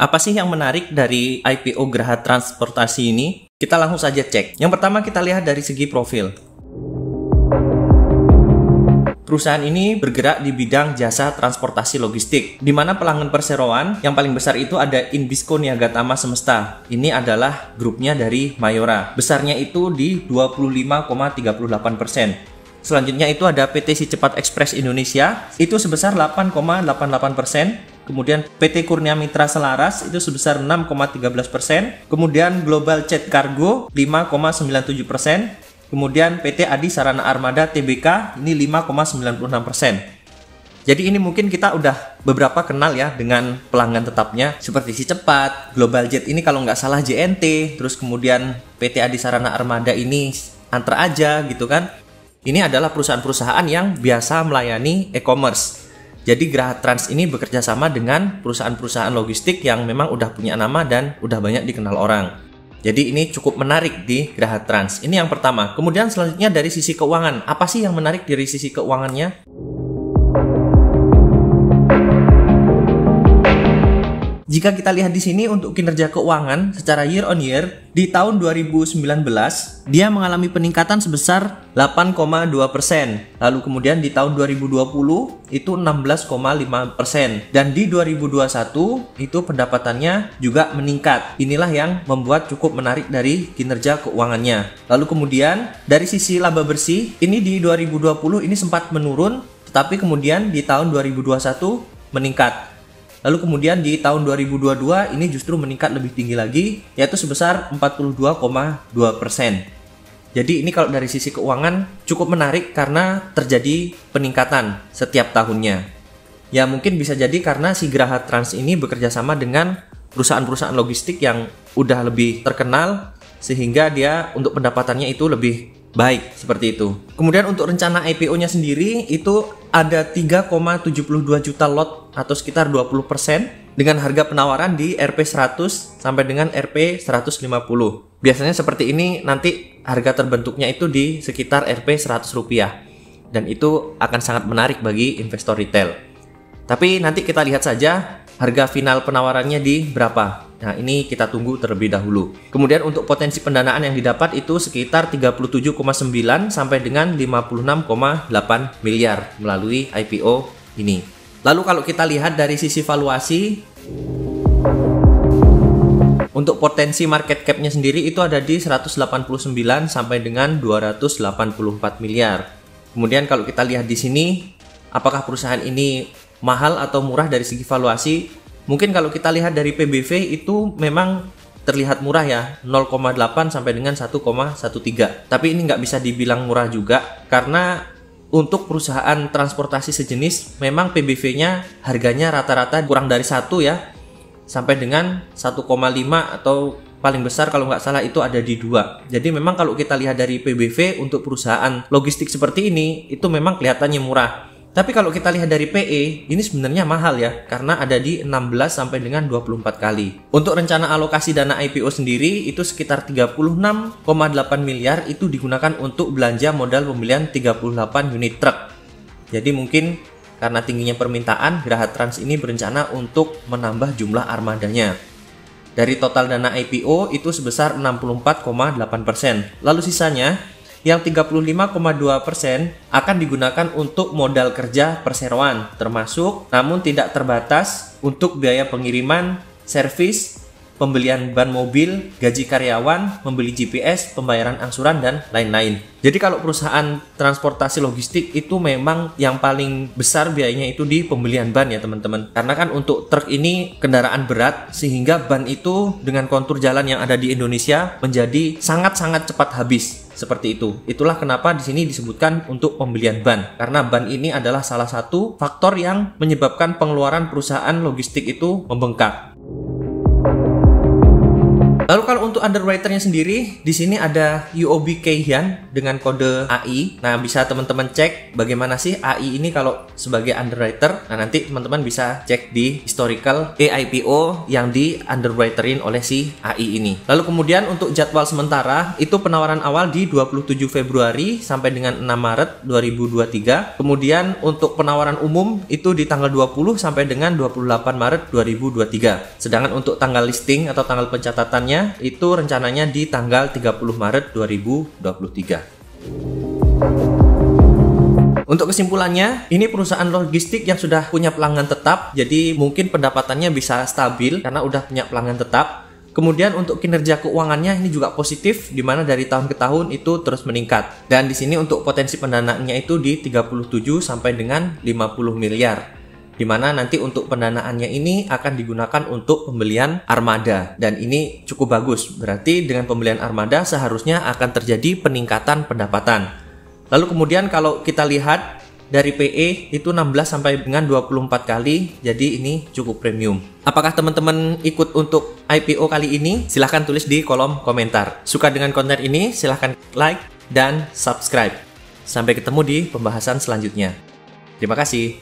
Apa sih yang menarik dari IPO Geraha Transportasi ini? Kita langsung saja cek. Yang pertama kita lihat dari segi profil. Perusahaan ini bergerak di bidang jasa transportasi logistik, di mana pelanggan perseroan yang paling besar itu ada Inbisco Niagatama Semesta. Ini adalah grupnya dari Mayora. Besarnya itu di 25,38%. Selanjutnya itu ada PT Si Cepat Express Indonesia, itu sebesar 8,88%. Kemudian PT Kurnia Mitra Selaras itu sebesar 6,13%. Kemudian Global Jet Cargo 5,97%. Kemudian PT Adi Sarana Armada Tbk ini 5,96%. Jadi ini mungkin kita udah beberapa kenal ya dengan pelanggan tetapnya seperti Si Cepat, Global Jet ini kalau nggak salah JNT, terus kemudian PT Adi Sarana Armada ini Antra aja gitu kan. Ini adalah perusahaan-perusahaan yang biasa melayani e-commerce. Jadi Geraha Trans ini bekerja sama dengan perusahaan-perusahaan logistik yang memang udah punya nama dan udah banyak dikenal orang. Jadi ini cukup menarik di Geraha Trans. Ini yang pertama. Kemudian selanjutnya dari sisi keuangan. Apa sih yang menarik dari sisi keuangannya? Jika kita lihat di sini untuk kinerja keuangan secara year on year, di tahun 2019 dia mengalami peningkatan sebesar 8,2%. Lalu kemudian di tahun 2020 itu 16,5%. Dan di 2021 itu pendapatannya juga meningkat. Inilah yang membuat cukup menarik dari kinerja keuangannya. Lalu kemudian dari sisi laba bersih, ini di 2020 ini sempat menurun, tetapi kemudian di tahun 2021 meningkat. Lalu kemudian di tahun 2022 ini justru meningkat lebih tinggi lagi, yaitu sebesar 42,2%. Jadi ini kalau dari sisi keuangan cukup menarik karena terjadi peningkatan setiap tahunnya. Ya mungkin bisa jadi karena si Geraha Trans ini bekerja sama dengan perusahaan-perusahaan logistik yang udah lebih terkenal, sehingga dia untuk pendapatannya itu lebih baik seperti itu. Kemudian untuk rencana IPO-nya sendiri itu ada 3,72 juta lot atau sekitar 20% dengan harga penawaran di Rp100 sampai dengan Rp150. Biasanya seperti ini nanti harga terbentuknya itu di sekitar Rp100 rupiah. Dan itu akan sangat menarik bagi investor retail. Tapi nanti kita lihat saja harga final penawarannya di berapa. Nah ini kita tunggu terlebih dahulu. Kemudian untuk potensi pendanaan yang didapat itu sekitar 37,9 sampai dengan 56,8 miliar melalui IPO ini. Lalu kalau kita lihat dari sisi valuasi, untuk potensi market cap-nya sendiri itu ada di 189 sampai dengan 284 miliar. Kemudian kalau kita lihat di sini, apakah perusahaan ini mahal atau murah dari segi valuasi? Mungkin kalau kita lihat dari PBV itu memang terlihat murah ya, 0,8 sampai dengan 1,13. Tapi ini nggak bisa dibilang murah juga karena untuk perusahaan transportasi sejenis memang PBV-nya harganya rata-rata kurang dari 1 ya, sampai dengan 1,5 atau paling besar kalau nggak salah itu ada di 2. Jadi memang kalau kita lihat dari PBV untuk perusahaan logistik seperti ini itu memang kelihatannya murah. Tapi kalau kita lihat dari PE, ini sebenarnya mahal ya, karena ada di 16 sampai dengan 24 kali. Untuk rencana alokasi dana IPO sendiri, itu sekitar 36,8 miliar itu digunakan untuk belanja modal pembelian 38 unit truk. Jadi mungkin karena tingginya permintaan, Geraha Trans ini berencana untuk menambah jumlah armadanya. Dari total dana IPO itu sebesar 64,8%. Lalu sisanya, yang 35,2% akan digunakan untuk modal kerja perseroan, termasuk namun tidak terbatas untuk biaya pengiriman, servis, pembelian ban mobil, gaji karyawan, membeli GPS, pembayaran angsuran, dan lain-lain. Jadi kalau perusahaan transportasi logistik itu memang yang paling besar biayanya itu di pembelian ban ya teman-teman. Karena kan untuk truk ini kendaraan berat, sehingga ban itu dengan kontur jalan yang ada di Indonesia menjadi sangat-sangat cepat habis. Seperti itu. Itulah kenapa di sini disebutkan untuk pembelian ban. Karena ban ini adalah salah satu faktor yang menyebabkan pengeluaran perusahaan logistik itu membengkak. Lalu kalau untuk underwriternya sendiri, di sini ada UOB Kay Hian dengan kode AI. Nah, bisa teman-teman cek bagaimana sih AI ini kalau sebagai underwriter. Nah, nanti teman-teman bisa cek di historical AIPO yang di underwriterin oleh si AI ini. Lalu kemudian untuk jadwal sementara, itu penawaran awal di 27 Februari sampai dengan 6 Maret 2023. Kemudian untuk penawaran umum itu di tanggal 20 sampai dengan 28 Maret 2023. Sedangkan untuk tanggal listing atau tanggal pencatatannya itu rencananya di tanggal 30 Maret 2023. Untuk kesimpulannya, ini perusahaan logistik yang sudah punya pelanggan tetap, jadi mungkin pendapatannya bisa stabil karena udah punya pelanggan tetap. Kemudian untuk kinerja keuangannya ini juga positif, di mana dari tahun ke tahun itu terus meningkat. Dan di sini untuk potensi pendanaannya itu di 37 sampai dengan 50 miliar. Di mana nanti untuk pendanaannya ini akan digunakan untuk pembelian armada, dan ini cukup bagus. Berarti dengan pembelian armada seharusnya akan terjadi peningkatan pendapatan. Lalu kemudian kalau kita lihat dari PE itu 16 sampai dengan 24 kali, jadi ini cukup premium. Apakah teman-teman ikut untuk IPO kali ini? Silahkan tulis di kolom komentar. Suka dengan konten ini? Silahkan like dan subscribe. Sampai ketemu di pembahasan selanjutnya. Terima kasih.